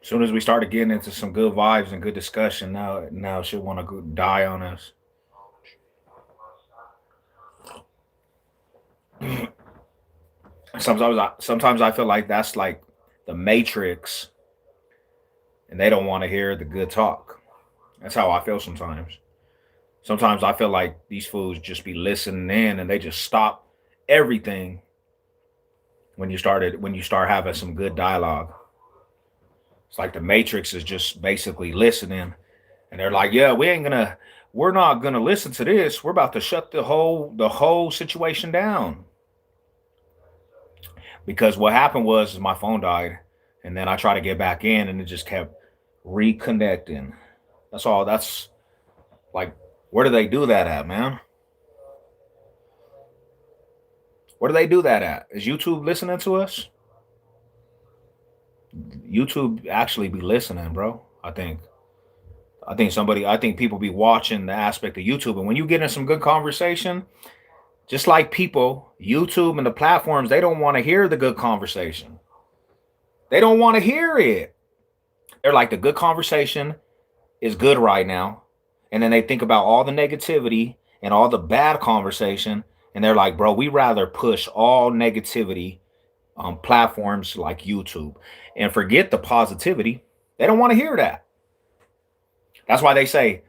soon as we started getting into some good vibes and good discussion, now she'll want to die on us. Sometimes I feel like that's like the Matrix, and they don't want to hear the good talk. That's how I feel sometimes. Sometimes I feel like these fools just be listening in, and they just stop everything when you start having some good dialogue. It's like the Matrix is just basically listening, and they're like, "Yeah, we're not gonna listen to this. We're about to shut the whole situation down." Because what happened was my phone died, and then I tried to get back in, and it just kept reconnecting. That's all. That's like, where do they do that at, man? Where do they do that at? Is YouTube listening to us? YouTube actually be listening, bro. I think people be watching the aspect of YouTube, and when you get in some good conversation, just like people, YouTube and the platforms, they don't want to hear the good conversation. They don't want to hear it. They're like, the good conversation is good right now. And then they think about all the negativity and all the bad conversation. And they're like, bro, we rather push all negativity on platforms like YouTube and forget the positivity. They don't want to hear that. That's why they say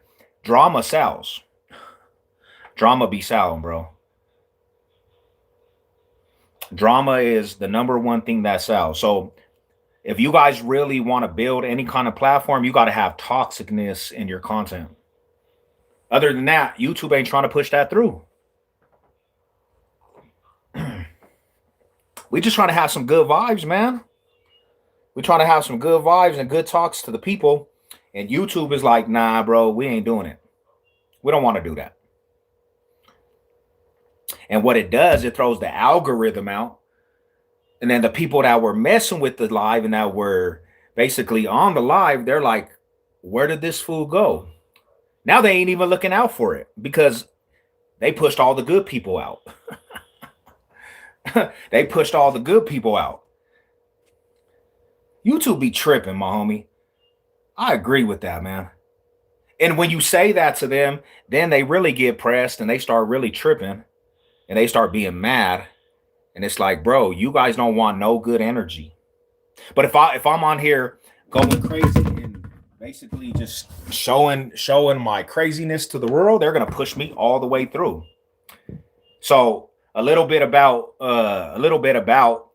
drama sells. Drama be selling, bro. Drama is the number one thing that sells. So if you guys really want to build any kind of platform, you got to have toxicness in your content. Other than that, YouTube ain't trying to push that through. We just trying to have some good vibes, man. We trying to have some good vibes and good talks to the people. And YouTube is like, nah, bro, we ain't doing it. We don't want to do that. And what it does, it throws the algorithm out. And then the people that were messing with the live and that were basically on the live, they're like, where did this fool go? Now they ain't even looking out for it because they pushed all the good people out. They pushed all the good people out. YouTube be tripping, my homie. I agree with that, man. And when you say that to them, then they really get pressed and they start really tripping and they start being mad. And it's like, bro, you guys don't want no good energy. But if I'm on here going crazy and basically just showing my craziness to the world, they're gonna push me all the way through. So a little bit about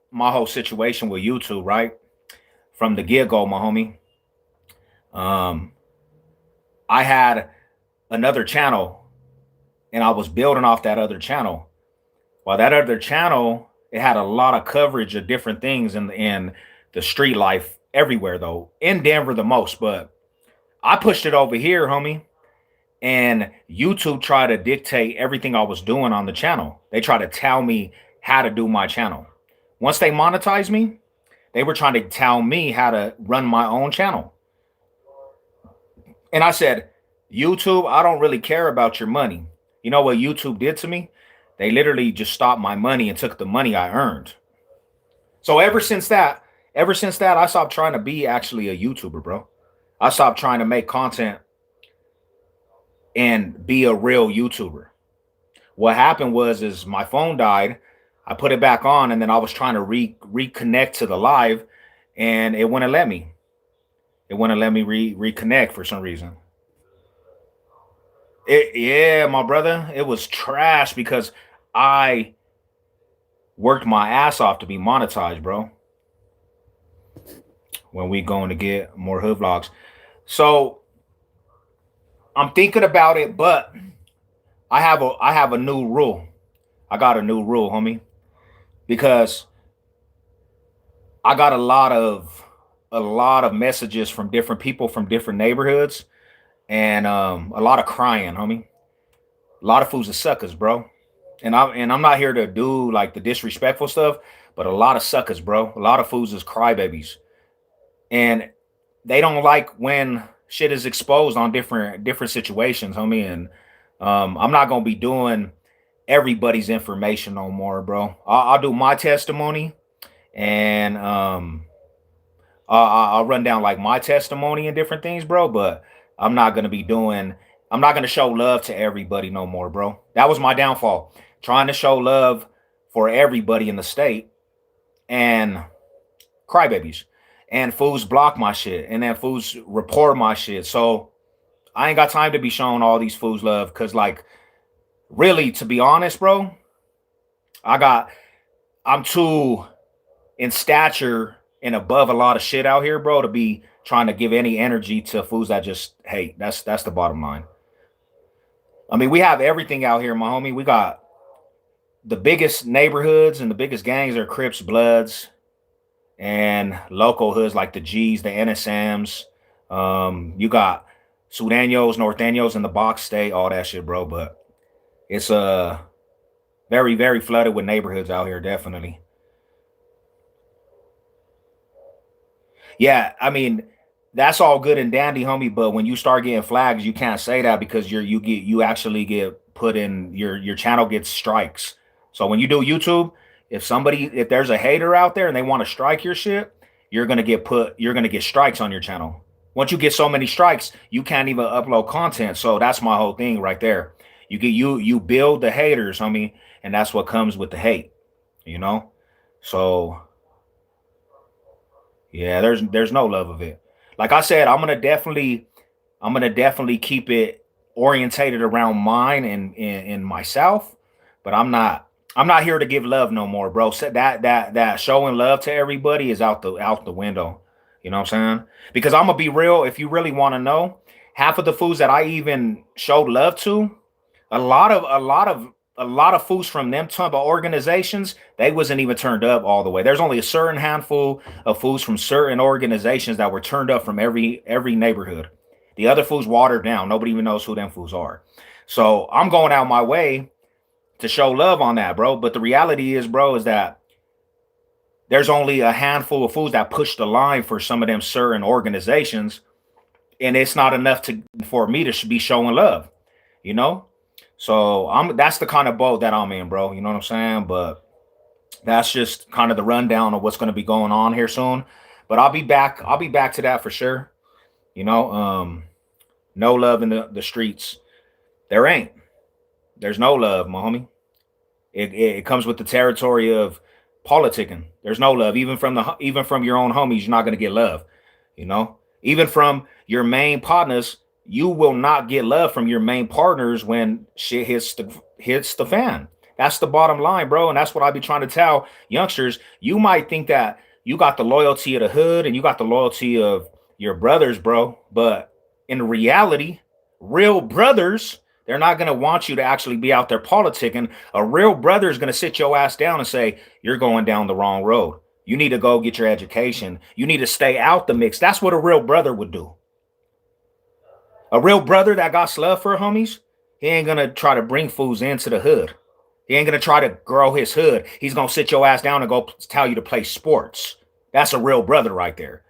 my whole situation with YouTube, right? From the get go, my homie. Um, I had another channel and I was building off that other channel. While that other channel, it had a lot of coverage of different things in the street life everywhere though. In Denver the most, but I pushed it over here, homie. And YouTube tried to dictate everything I was doing on the channel. They tried to tell me how to do my channel. Once they monetized me, they were trying to tell me how to run my own channel. And I said, YouTube, I don't really care about your money. You know what YouTube did to me? They literally just stopped my money and took the money I earned. So ever since that, I stopped trying to be actually a YouTuber, bro. I stopped trying to make content and be a real YouTuber. What happened was is my phone died. I put it back on and then I was trying to reconnect to the live and it wouldn't let me. It wouldn't let me reconnect for some reason. Yeah, my brother, it was trash because I worked my ass off to be monetized, bro. When we going to get more hood vlogs. So I'm thinking about it, but I have a new rule. I got a new rule, homie, because I got a lot of messages from different people from different neighborhoods, and a lot of crying, homie. A lot of fools are suckers, bro. And I'm not here to do like the disrespectful stuff, but a lot of suckers, bro. A lot of fools is crybabies, and they don't like when shit is exposed on different situations, homie. And I'm not gonna be doing everybody's information no more, bro. I'll do my testimony, and I'll run down like my testimony and different things, bro. But I'm not gonna be doing. I'm not gonna show love to everybody no more, bro. That was my downfall. Trying to show love for everybody in the state and crybabies, and fools block my shit, and then fools report my shit. So I ain't got time to be showing all these fools love because, like, really, to be honest, bro, I got. I'm too in stature and above a lot of shit out here, bro, to be trying to give any energy to fools that just hate. That's the bottom line. I mean, we have everything out here, my homie. We got the biggest neighborhoods and the biggest gangs are Crips, Bloods, and local hoods like the G's, the NSMs. You got Sudanos, Norteños in the box state, all that shit, bro. But it's very, very flooded with neighborhoods out here, definitely. Yeah, I mean, that's all good and dandy, homie. But when you start getting flags, you can't say that because you actually get put in your channel gets strikes. So when you do YouTube, if there's a hater out there and they want to strike your shit, you're gonna get strikes on your channel. Once you get so many strikes, you can't even upload content. So that's my whole thing right there. You build the haters, homie, and that's what comes with the hate, you know? So yeah, there's no love of it. Like I said, I'm gonna definitely keep it orientated around mine and myself, but I'm not here to give love no more, bro. So that showing love to everybody is out the window. You know what I'm saying? Because I'm gonna be real, if you really want to know, half of the foods that I even showed love to, a lot of foods from them type of organizations, they wasn't even turned up all the way. There's only a certain handful of foods from certain organizations that were turned up from every neighborhood. The other foods watered down. Nobody even knows who them foods are. So I'm going out my way to show love on that, bro. But the reality is, bro, is that there's only a handful of foods that push the line for some of them certain organizations, and it's not enough to for me to be showing love, you know. So that's the kind of boat that I'm in, bro. You know what I'm saying? But that's just kind of the rundown of what's going to be going on here soon. But I'll be back. I'll be back to that for sure. You know, no love in the streets. There ain't. There's no love, my homie. It comes with the territory of politicking. There's no love, even from your own homies. You're not gonna get love. You know, even from your main partners, you will not get love from your main partners when shit hits the fan. That's the bottom line, bro. And that's what I be trying to tell youngsters. You might think that you got the loyalty of the hood and you got the loyalty of your brothers, bro. But in reality, real brothers, they're not going to want you to actually be out there politicking. A real brother is going to sit your ass down and say, you're going down the wrong road. You need to go get your education. You need to stay out the mix. That's what a real brother would do. A real brother that got love for homies, he ain't going to try to bring fools into the hood. He ain't going to try to grow his hood. He's going to sit your ass down and go tell you to play sports. That's a real brother right there.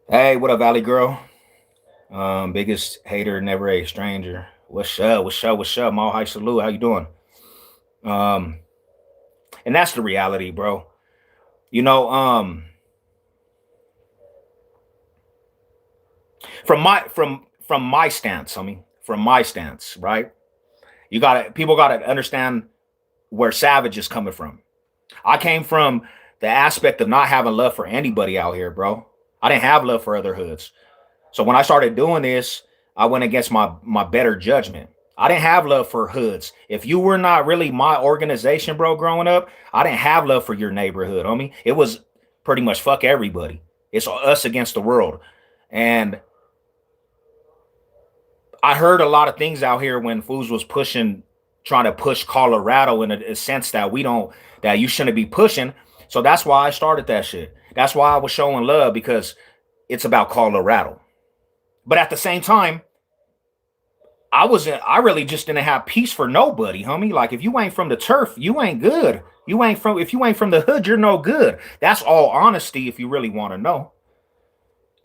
Hey, what up, Valley Girl? Biggest hater, never a stranger. What's up? What's up? What's up? Mall High Salute. How you doing? Um, and that's the reality, bro. You know, from my stance, I mean, from my stance, right? People gotta understand where Savage is coming from. I came from the aspect of not having love for anybody out here, bro. I didn't have love for other hoods. So when I started doing this, I went against my better judgment. I didn't have love for hoods. If you were not really my organization, bro, growing up, I didn't have love for your neighborhood, homie. It was pretty much fuck everybody. It's us against the world. And I heard a lot of things out here when Fools was trying to push Colorado in a sense that that you shouldn't be pushing. So that's why I started that shit. That's why I was showing love, because it's about Colorado. But at the same time, I really just didn't have peace for nobody, homie. Like, if you ain't from the turf, you ain't good. If you ain't from the hood, you're no good. That's all honesty if you really want to know.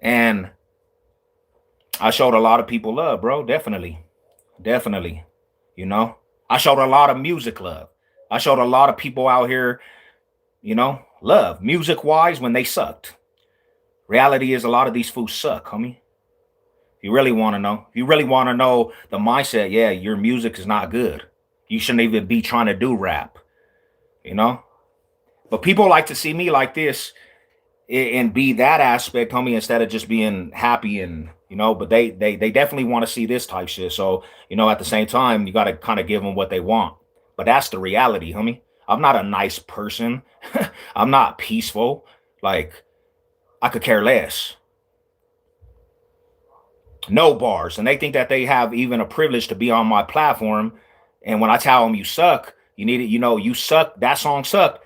And I showed a lot of people love, bro. Definitely. Definitely. You know, I showed a lot of music love. I showed a lot of people out here, love music wise when they sucked. Reality is a lot of these fools suck, homie. You really want to know. If you really want to know the mindset, yeah, your music is not good. You shouldn't even be trying to do rap, you know? But people like to see me like this and be that aspect, homie, instead of just being happy and but they definitely want to see this type shit. So, at the same time, you gotta kind of give them what they want. But that's the reality, homie. I'm not a nice person. I'm not peaceful. Like, I could care less. No bars. And they think that they have even a privilege to be on my platform. And when I tell them you suck, you need it, you suck, that song sucked.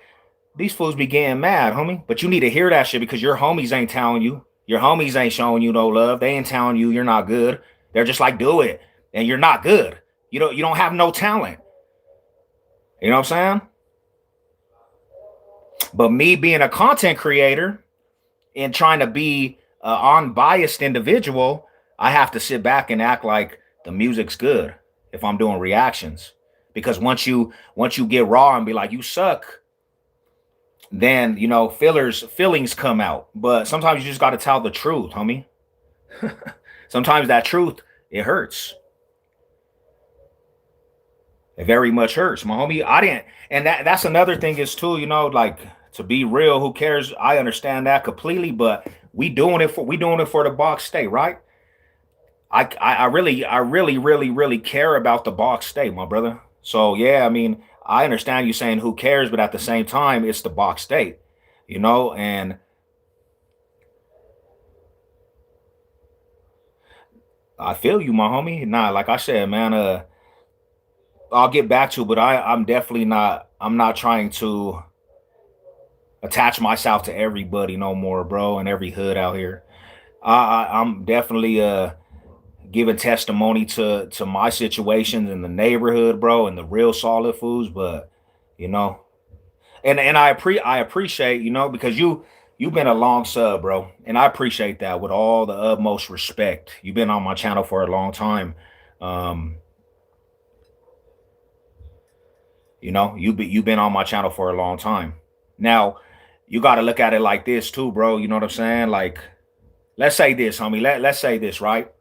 These fools be getting mad, homie. But you need to hear that shit because your homies ain't telling you. Your homies ain't showing you no love. They ain't telling you you're not good. They're just like, do it. And you're not good. You don't have no talent. You know what I'm saying? But me being a content creator and trying to be an unbiased individual, I have to sit back and act like the music's good if I'm doing reactions. Because once you get raw and be like, you suck, then feelings come out. But sometimes you just got to tell the truth, homie. Sometimes that truth, it hurts. It very much hurts, my homie. I didn't, and that's another thing is too, like, to be real, who cares? I understand that completely, but we doing it for the box state, right? I really care about the box state, my brother. So yeah, I mean, I understand you saying who cares, but at the same time, it's the box state, and I feel you, my homie. Nah, like I said, man, I'll get back to it, but I'm definitely not. I'm not trying to attach myself to everybody no more, bro, and every hood out here. I'm definitely giving testimony to my situations in the neighborhood, bro, and the real solid foods. But you know, and I appreciate because you've been a long sub, bro, and I appreciate that with all the utmost respect. You've been on my channel for a long time. Um, you've been on my channel for a long time. Now, you got to look at it like this too, bro. You know what I'm saying? Like, let's say this, homie. Let's say this, right?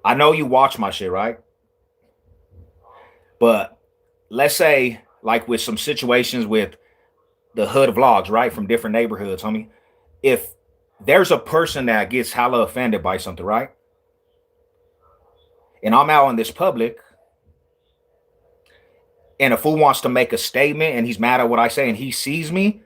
I know you watch my shit, right? But let's say, like, with some situations with the hood vlogs, right, from different neighborhoods, homie. If there's a person that gets hella offended by something, right, and I'm out in this public, and a fool wants to make a statement, and he's mad at what I say, and he sees me,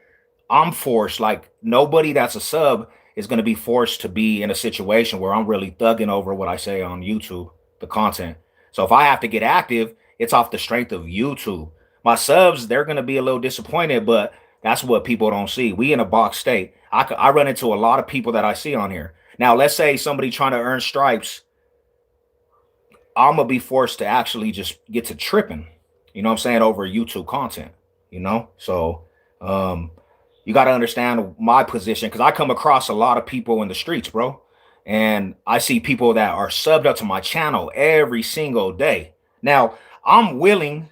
I'm forced. Like, nobody that's a sub is going to be forced to be in a situation where I'm really thugging over what I say on YouTube, the content. So if I have to get active, it's off the strength of YouTube. My subs, they're going to be a little disappointed, but that's what people don't see. We in a box state. I run into a lot of people that I see on here. Now, let's say somebody trying to earn stripes, I'm going to be forced to actually just get to tripping, what I'm saying, over YouTube content. So, you got to understand my position because I come across a lot of people in the streets, bro. And I see people that are subbed up to my channel every single day. Now, I'm willing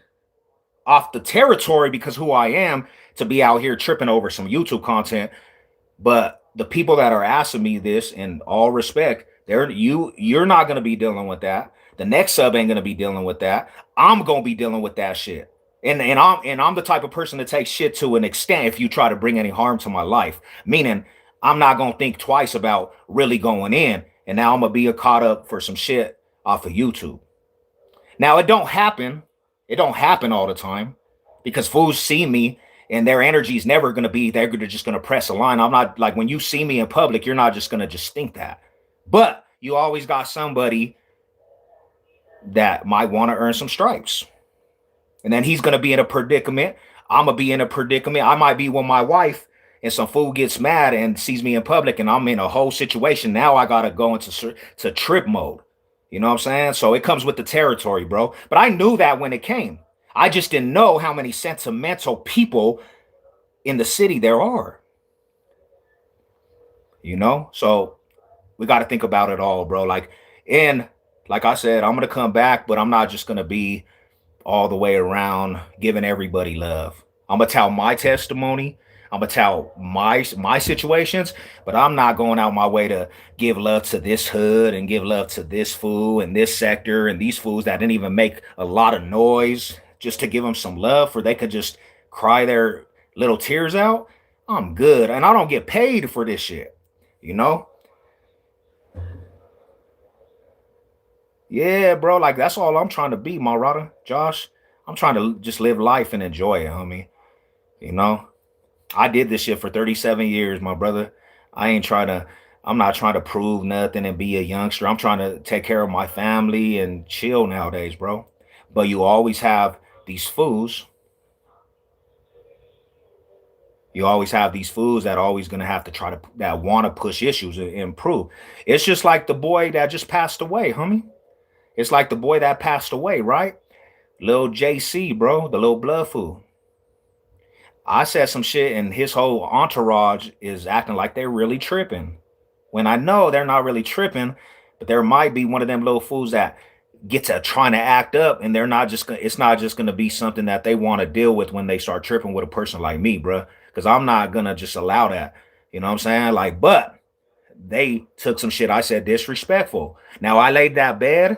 off the territory because who I am to be out here tripping over some YouTube content. But the people that are asking me this, in all respect, you're not going to be dealing with that. The next sub ain't going to be dealing with that. I'm going to be dealing with that shit. And I'm the type of person to take shit to an extent if you try to bring any harm to my life. Meaning, I'm not gonna think twice about really going in. And now I'm gonna be caught up for some shit off of YouTube. Now it don't happen. It don't happen all the time because fools see me and their energy is never gonna be. They're just gonna press a line. I'm not like when you see me in public, you're not just gonna just think that. But you always got somebody that might want to earn some stripes. And then he's going to be in a predicament. I'm going to be in a predicament. I might be with my wife and some fool gets mad and sees me in public and I'm in a whole situation. Now I got to go into trip mode. You know what I'm saying? So it comes with the territory, bro. But I knew that when it came. I just didn't know how many sentimental people in the city there are. So we got to think about it all, bro. And like I said, I'm going to come back, but I'm not just going to be all the way around giving everybody love. I'm gonna tell my testimony. I'm gonna tell my situations, but I'm not going out my way to give love to this hood and give love to this fool and this sector and these fools that didn't even make a lot of noise just to give them some love, for they could just cry their little tears out. I'm good, and I don't get paid for this shit. You know? Yeah, bro. Like that's all I'm trying to be, Marada, Josh. I'm trying to just live life and enjoy it, homie. You know? I did this shit for 37 years, my brother. I ain't trying to, I'm not trying to prove nothing and be a youngster. I'm trying to take care of my family and chill nowadays, bro. But you always have these fools. You always have these fools that are always gonna have to try to that want to push issues and improve. It's just like the boy that just passed away, homie. It's like the boy that passed away, right? Little JC, bro, the little blood fool. I said some shit and his whole entourage is acting like they're really tripping. When I know they're not really tripping, but there might be one of them little fools that get to trying to act up and they're not just gonna, it's not just gonna be something that they want to deal with when they start tripping with a person like me, bro. Because I'm not gonna just allow that. You know what I'm saying? Like, but they took some shit I said disrespectful. Now I laid that bed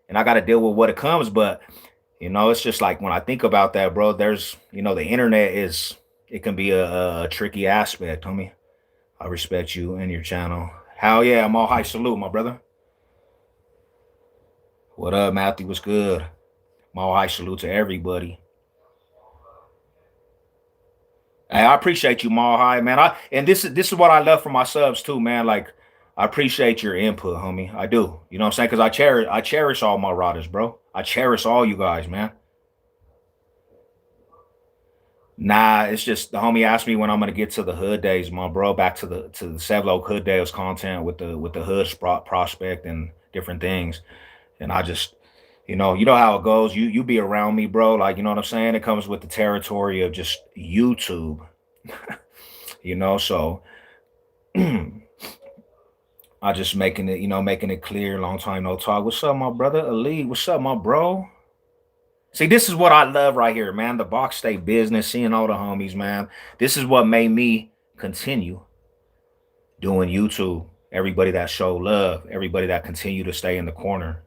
and I gotta deal with what it comes, but it's just like when I think about that, bro, there's, the internet is, it can be a tricky aspect, homie. I respect you and your channel. Hell yeah, I'm all high salute, my brother. What up, Matthew? What's good? I'm all high salute to everybody. Hey, I appreciate you, Mal High, man. And this is what I love for my subs too, man. Like, I appreciate your input, homie. I do. You know what I'm saying? Because I cherish all my riders, bro. I cherish all you guys, man. Nah, it's just the homie asked me when I'm gonna get to the hood days, my bro. Back to the Sevlo hood days content with the hood prospect and different things. And I just, you know how it goes. You be around me, bro. Like, you know what I'm saying? It comes with the territory of just YouTube. So I just making it clear. Long time no talk. What's up, my brother? Ali, what's up, my bro? See, this is what I love right here, man. The box state business, seeing all the homies, man. This is what made me continue doing YouTube. Everybody that show love, everybody that continue to stay in the corner,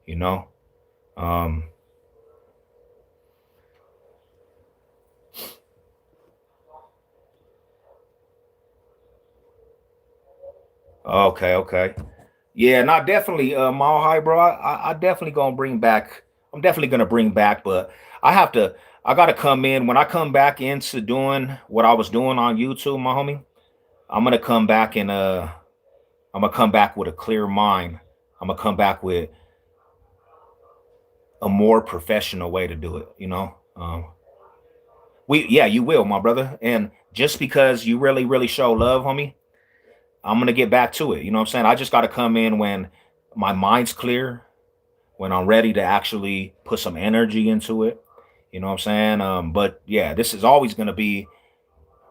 you know. Um, okay. Yeah, not definitely Mile High, bro. I definitely gonna bring back. I'm definitely gonna bring back, but I have to. I gotta come in when I come back into doing what I was doing on YouTube, my homie. I'm gonna come back and I'm gonna come back with a clear mind. I'm gonna come back with a more professional way to do it. Yeah, you will, my brother. And just because you really show love, homie, I'm gonna get back to it. You know what I'm saying? I just gotta come in when my mind's clear, when I'm ready to actually put some energy into it. You know what I'm saying? But yeah, this is always gonna be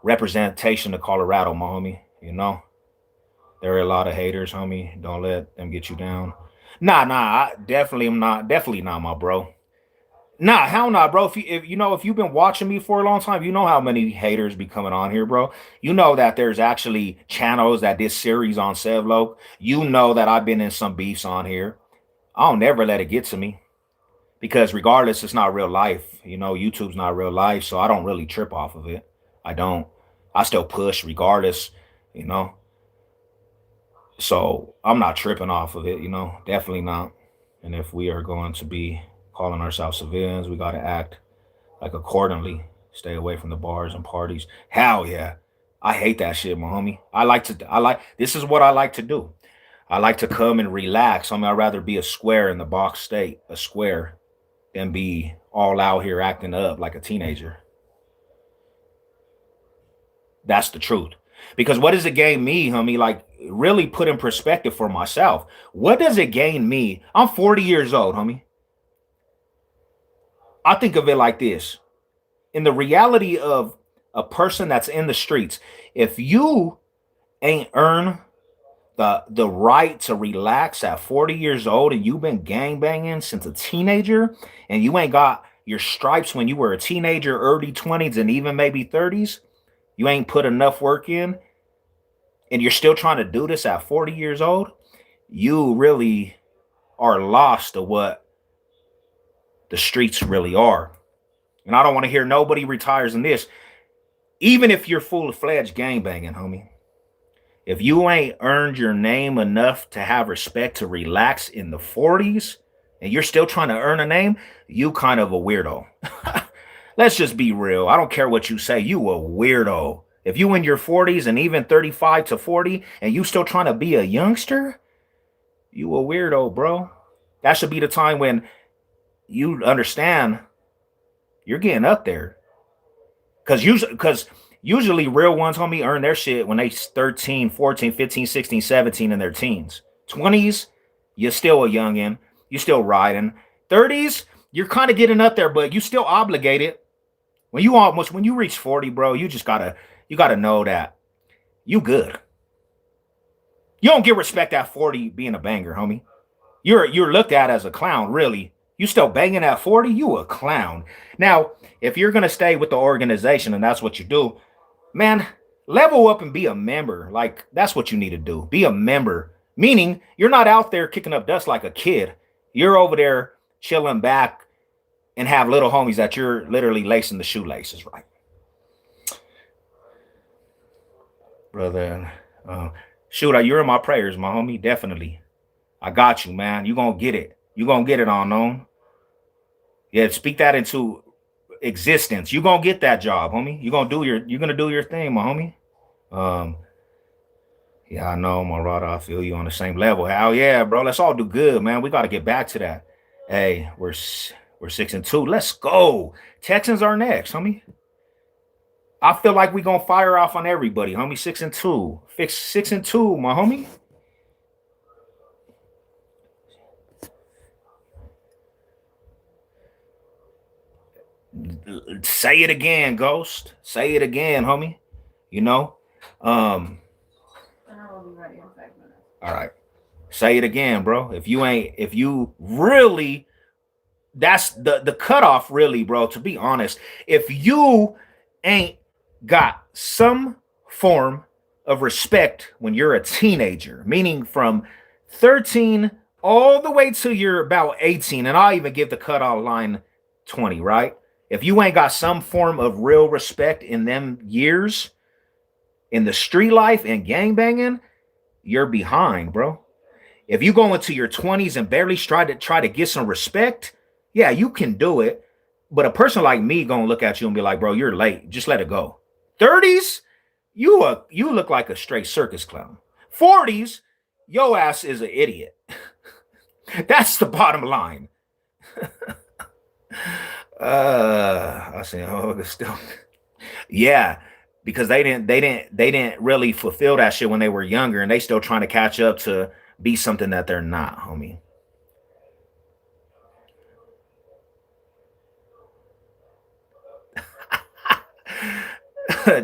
representation of Colorado, my homie. There are a lot of haters, homie. Don't let them get you down. Nah, I definitely am not. Definitely not, my bro. Nah, hell nah, bro. If you've been watching me for a long time, you know how many haters be coming on here, bro. You know that there's actually channels that did series on Sevlo. You know that I've been in some beefs on here. I'll never let it get to me because regardless, it's not real life. YouTube's not real life, so I don't really trip off of it. I don't. I still push regardless. You know. So I'm not tripping off of it. Definitely not. And if we are going to be calling ourselves civilians, we got to act like accordingly. Stay away from the bars and parties. Hell yeah. I hate that shit, my homie. This is what I like to do. I like to come and relax. I'd rather be a square in the box state, a square, than be all out here acting up like a teenager. That's the truth. Because what does it gain me, homie? Like, really put in perspective for myself. What does it gain me? I'm 40 years old, homie. I think of it like this. In the reality of a person that's in the streets, if you ain't earned the right to relax at 40 years old and you've been gang banging since a teenager and you ain't got your stripes when you were a teenager, early 20s and even maybe 30s, you ain't put enough work in, and you're still trying to do this at 40 years old, you really are lost to what the streets really are. And I don't want to hear nobody retires in this. Even if you're full-fledged gangbanging, homie, if you ain't earned your name enough to have respect to relax in the 40s and you're still trying to earn a name, you kind of a weirdo. Let's just be real. I don't care what you say. You a weirdo. If you in your 40s and even 35 to 40 and you still trying to be a youngster, you a weirdo, bro. That should be the time when you understand you're getting up there. Because usually real ones, homie, earn their shit when they 13, 14, 15, 16, 17 in their teens. 20s, you're still a youngin'. You still riding. 30s, you're kind of getting up there, but you still obligated. When you reach 40, bro, you gotta know that you good. You don't get respect at 40 being a banger, homie. You're looked at as a clown, really. You still banging at 40, you a clown. Now, if you're gonna stay with the organization and that's what you do, man, level up and be a member. Like, that's what you need to do. Be a member. Meaning you're not out there kicking up dust like a kid. You're over there chilling back and have little homies that you're literally lacing the shoelaces, right? Brother, shoot, you're in my prayers, my homie. Definitely. I got you, man. You gonna get it. You gonna get it on known. Yeah, speak that into existence. You gonna get that job, homie. You're gonna do your thing, my homie. Um, yeah, I know, my brother. I feel you on the same level. Hell yeah, bro. Let's all do good, man. We gotta get back to that. Hey, we're 6-2. Let's go. Texans are next, homie. I feel like we gonna fire off on everybody, homie. 6-2. Fix 6-2, my homie. Say it again, Ghost. Say it again, homie. You know? And I will be ready in 5 minutes. All right. Say it again, bro. If you really, that's the cutoff, really, bro. To be honest, if you ain't got some form of respect when you're a teenager, meaning from 13 all the way to you're about 18, and I'll even give the cutoff line 20, right? If you ain't got some form of real respect in them years in the street life and gang banging, you're behind, bro. If you go into your 20s and barely try to get some respect, yeah, you can do it. But a person like me gonna look at you and be like, bro, you're late. Just let it go. 30s, you look like a straight circus clown. 40s, your ass is an idiot. That's the bottom line. I say, oh, still, yeah, because they didn't really fulfill that shit when they were younger, and they still trying to catch up to be something that they're not, homie.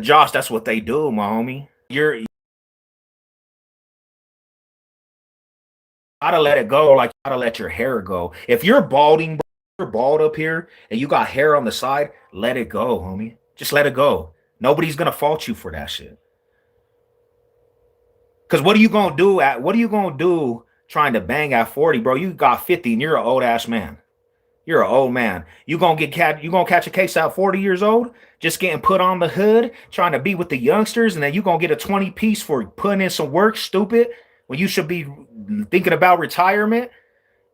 Josh, that's what they do, my homie. You gotta let it go, like you gotta let your hair go. If you're balding, bro, you're bald up here, and you got hair on the side, let it go, homie. Just let it go. Nobody's gonna fault you for that shit. Cause what are you gonna do trying to bang at 40, bro? You got 50 and you're an old ass man. You're an old man. You gonna catch a case at 40 years old, just getting put on the hood, trying to be with the youngsters, and then you gonna get a 20 piece for putting in some work, stupid, when you should be thinking about retirement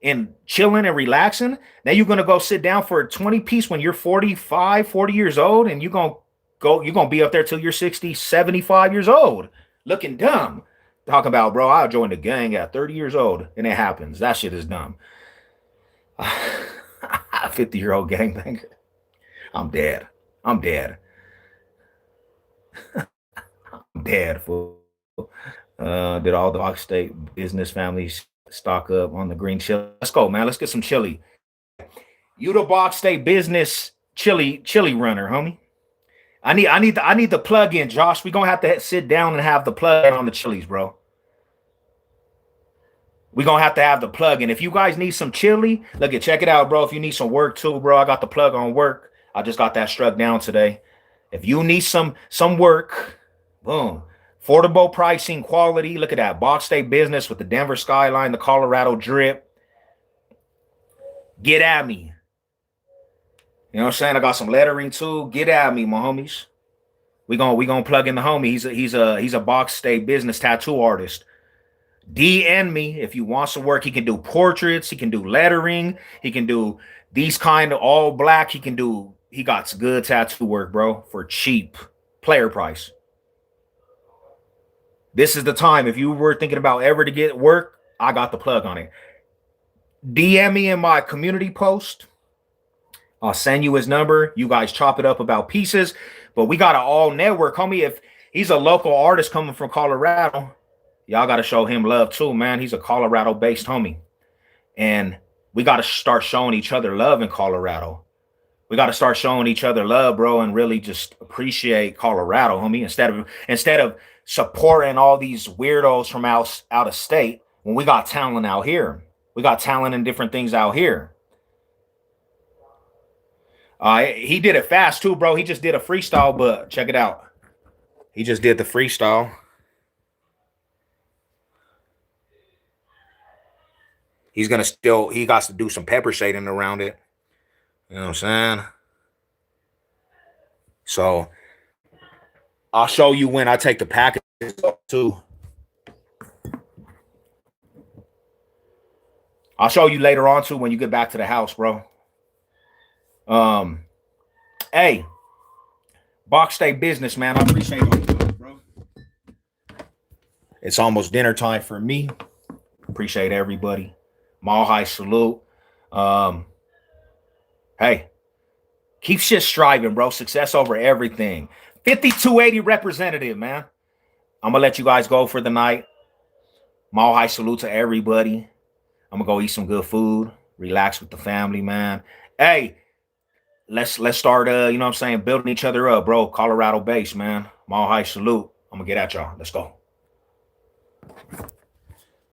and chilling and relaxing. Now you're gonna go sit down for a 20 piece when you're 45, 40 years old, and you're gonna be up there till you're 60, 75 years old, looking dumb. Talking about, bro, I joined the gang at 30 years old, and it happens. That shit is dumb. 50-year-old gangbanger. I'm dead. I'm dead. I'm dead, fool. Did all the Ox State business families stock up on the green chili? Let's go, man. Let's get some chili. You the Box State business chili runner, homie. I need the plug in, Josh. We gonna have to sit down and have the plug in on the chilies, bro. We gonna have to have the plug in. If you guys need some chili, check it out, bro. If you need some work too, bro, I got the plug on work. I just got that struck down today. If you need some work, boom. Affordable pricing, quality. Look at that. Box State Business with the Denver skyline, the Colorado drip. Get at me. You know what I'm saying? I got some lettering too. Get at me, my homies. We gonna plug in the homie. He's a Box State Business tattoo artist. DM me if you want some work. He can do portraits. He can do lettering. He can do these kind of all black. He got some good tattoo work, bro, for cheap player price. This is the time. If you were thinking about ever to get work, I got the plug on it. DM me in my community post. I'll send you his number. You guys chop it up about pieces. But we got an all network, homie. If he's a local artist coming from Colorado, y'all got to show him love too, man. He's a Colorado-based homie. And we got to start showing each other love in Colorado. We got to start showing each other love, bro, and really just appreciate Colorado, homie. Instead of supporting all these weirdos from out of state when we got talent out here. We got talent in different things out here. He did it fast too, bro. He just did a freestyle, but check it out. He just did the freestyle. He got to do some pepper shading around it. You know what I'm saying? So I'll show you when I take the package too. I'll show you later on too when you get back to the house, bro. Hey, Box State Business, man. I appreciate all you guys, bro. It's almost dinner time for me. Appreciate everybody. Mile high salute. Hey, keep shit striving, bro. Success over everything. 5280 representative, man. I'm gonna let you guys go for the night. Mile high salute to everybody. I'm gonna go eat some good food, relax with the family, man. Hey, let's start you know what I'm saying, building each other up, bro. Colorado base, man. Mile high salute. I'm gonna get at y'all. Let's go.